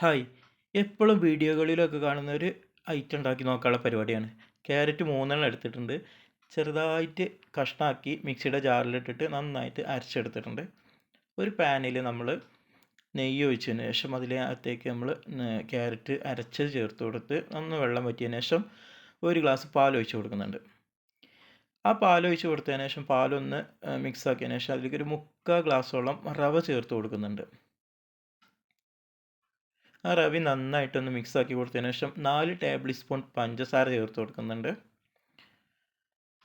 Hi. എപ്പോഴും വീഡിയോകളിലൊക്കെ കാണുന്ന ഒരു ഐറ്റം ഉണ്ടാക്കി നോക്കാനുള്ള പരിപാടിയാണ്. ക്യാരറ്റ് 3 എടുത്തിട്ടുണ്ട്. ചെറുതായിട്ട് കഷ്ണാക്കി മിക്സിയുടെ ജാറിലിട്ടിട്ട് നന്നായിട്ട് അരച്ചെടുത്തിട്ടുണ്ട്. ഒരു പാനിൽ നമ്മൾ നെയ്യ് ഒഴിച്ചതിന് ശേഷം അതിനകത്തേക്ക് നമ്മൾ ക്യാരറ്റ് അരച്ചത് ചേർത്ത് കൊടുത്ത് വെള്ളം വറ്റിയതിന് ശേഷം ഒരു ഗ്ലാസ് പാൽ ഒഴിച്ച് കൊടുക്കുന്നുണ്ട്. ആ പാൽ ഒഴിച്ച് കൊടുത്തതിന് ശേഷം പാലൊന്ന് മിക്സ് ആക്കിയതിന് ശേഷം അതിലേക്ക് ഒരു 3/4 ഗ്ലാസോളം റവ ചേർത്ത് കൊടുക്കുന്നുണ്ട്. ആ റവ നന്നായിട്ടൊന്ന് മിക്സ് ആക്കി കൊടുത്തതിന് ശേഷം 4 ടേബിൾ സ്പൂൺ പഞ്ചസാര ചേർത്ത് കൊടുക്കുന്നുണ്ട്.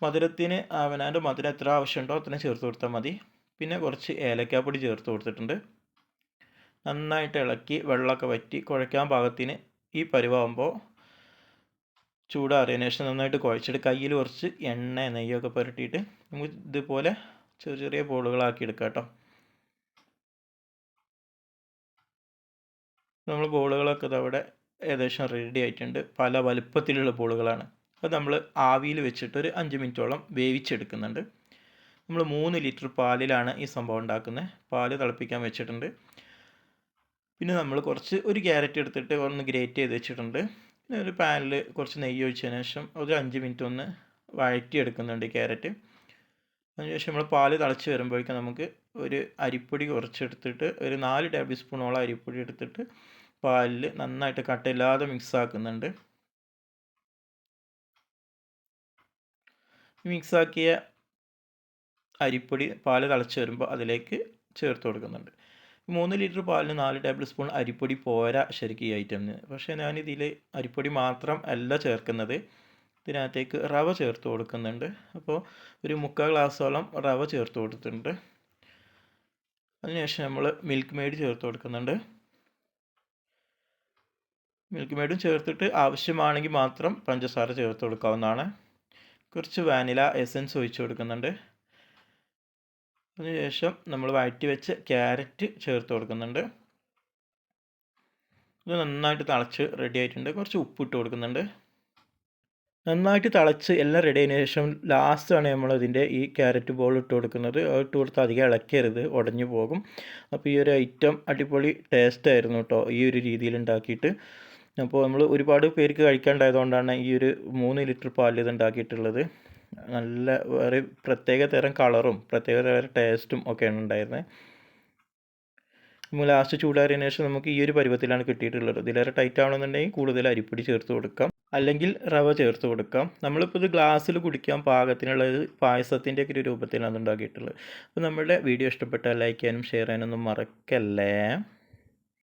മധുരത്തിന് അവനവൻ്റെ മധുരം എത്ര ആവശ്യമുണ്ടോ അത്രയും ചേർത്ത് കൊടുത്താൽ മതി. പിന്നെ കുറച്ച് ഏലക്കാപ്പൊടി ചേർത്ത് കൊടുത്തിട്ടുണ്ട്. നന്നായിട്ട് ഇളക്കി വെള്ളമൊക്കെ വറ്റി കുഴയ്ക്കാൻ പാകത്തിന് ഈ പരുവാകുമ്പോൾ ചൂടാറിയതിന് ശേഷം നന്നായിട്ട് കുഴച്ചിട്ട് കയ്യിൽ കുറച്ച് എണ്ണ നെയ്യൊക്കെ പുരട്ടിയിട്ട് നമുക്ക് ഇതുപോലെ ചെറിയ ചെറിയ ബോളുകളാക്കി എടുക്കാം കേട്ടോ. നമ്മൾ ബോളുകളൊക്കെ ഇതവിടെ ഏകദേശം റെഡി ആയിട്ടുണ്ട്. പല വലുപ്പത്തിലുള്ള ബോളുകളാണ്. അത് നമ്മൾ ആവിയിൽ വെച്ചിട്ട് ഒരു 5 മിനിറ്റോളം വേവിച്ചെടുക്കുന്നുണ്ട്. നമ്മൾ 3 ലിറ്റർ പാലിലാണ് ഈ സംഭവം ഉണ്ടാക്കുന്നത്. പാല് തിളപ്പിക്കാൻ വെച്ചിട്ടുണ്ട്. പിന്നെ നമ്മൾ ഒരു ക്യാരറ്റ് എടുത്തിട്ട് ഒന്ന് ഗ്രേറ്റ് ചെയ്ത് വെച്ചിട്ടുണ്ട്. പിന്നെ ഒരു പാനിൽ കുറച്ച് നെയ്യ് ഒഴിച്ചതിന് ശേഷം ഒരു 5 മിനിറ്റ് ഒന്ന് വഴറ്റിയെടുക്കുന്നുണ്ട് ക്യാരറ്റ്. അതിനുശേഷം നമ്മൾ പാല് തിളച്ച് വരുമ്പോഴേക്കും നമുക്ക് ഒരു അരിപ്പൊടി കുറച്ചെടുത്തിട്ട് ഒരു 4 ടേബിൾ സ്പൂണോളം അരിപ്പൊടി എടുത്തിട്ട് പാലിൽ നന്നായിട്ട് കട്ടയില്ലാതെ മിക്സ് ആക്കുന്നുണ്ട്. മിക്സാക്കിയ അരിപ്പൊടി പാല് തിളച്ച് വരുമ്പോൾ അതിലേക്ക് ചേർത്ത് കൊടുക്കുന്നുണ്ട്. 3 ലിറ്റർ പാലിന് 4 ടേബിൾ സ്പൂൺ അരിപ്പൊടി പോരാ ശരിക്കും ഈ ഐറ്റമിന്. പക്ഷേ ഞാനിതിൽ അരിപ്പൊടി മാത്രം അല്ല ചേർക്കുന്നത്. ഇതിനകത്തേക്ക് റവ ചേർത്ത് കൊടുക്കുന്നുണ്ട്. അപ്പോൾ ഒരു 3/4 ഗ്ലാസോളം റവ ചേർത്ത് കൊടുത്തിട്ടുണ്ട്. അതിനുശേഷം നമ്മൾ മിൽക്ക് മെയ്ഡ് ചേർത്ത് കൊടുക്കുന്നുണ്ട്. മിൽക്ക് മെയ്ഡും ചേർത്തിട്ട് ആവശ്യമാണെങ്കിൽ മാത്രം പഞ്ചസാര ചേർത്ത് കൊടുക്കാവുന്നതാണ്. കുറച്ച് വാനില എസൻസ് ഒഴിച്ച് കൊടുക്കുന്നുണ്ട്. അതിനുശേഷം നമ്മൾ വഴറ്റി വെച്ച് ക്യാരറ്റ് ചേർത്ത് കൊടുക്കുന്നുണ്ട്. ഇത് നന്നായിട്ട് തിളച്ച് റെഡി ആയിട്ടുണ്ട്. കുറച്ച് ഉപ്പിട്ട് കൊടുക്കുന്നുണ്ട്. നന്നായിട്ട് തിളച്ച് എല്ലാം റെഡി ആയതിനു ശേഷം ലാസ്റ്റാണ് നമ്മളതിൻ്റെ ഈ ക്യാരറ്റ് ബോൾ ഇട്ട് കൊടുക്കുന്നത്. അത് ഇട്ട് കൊടുത്ത് അധികം ഇളക്കരുത്, ഉടഞ്ഞു പോകും. അപ്പോൾ ഈ ഒരു ഐറ്റം അടിപൊളി ടേസ്റ്റ് ആയിരുന്നു കേട്ടോ ഈ ഒരു രീതിയിൽ ഉണ്ടാക്കിയിട്ട്. അപ്പോൾ നമ്മൾ ഒരുപാട് പേർക്ക് കഴിക്കാനുണ്ടായതുകൊണ്ടാണ് ഈ ഒരു 3 ലിറ്റർ പാലിൽ ഇത് ഉണ്ടാക്കിയിട്ടുള്ളത്. നല്ല വേറെ പ്രത്യേക തരം കളറും പ്രത്യേക തരം ടേസ്റ്റും ഒക്കെയാണ് ഉണ്ടായിരുന്നത്. നമ്മൾ ലാസ്റ്റ് ചൂടാറിയതിന് ശേഷം നമുക്ക് ഈ ഒരു പരുവത്തിലാണ് കിട്ടിയിട്ടുള്ളത്. ഇതിലേറെ ടൈറ്റ് ആവണമെന്നുണ്ടെങ്കിൽ കൂടുതൽ അരിപ്പൊടി ചേർത്ത് കൊടുക്കാം, അല്ലെങ്കിൽ റവ ചേർത്ത് കൊടുക്കാം. നമ്മളിപ്പോൾ ഇത് ഗ്ലാസ്സിൽ കുടിക്കാൻ പാകത്തിനുള്ളത് പായസത്തിൻ്റെ ഒക്കെ ഒരു രൂപത്തിലാണ് ഉണ്ടാക്കിയിട്ടുള്ളത്. അപ്പോൾ നമ്മുടെ വീഡിയോ ഇഷ്ടപ്പെട്ടാൽ ലൈക്ക് ചെയ്യാനും ഷെയർ ചെയ്യാനൊന്നും മറക്കല്ലേ.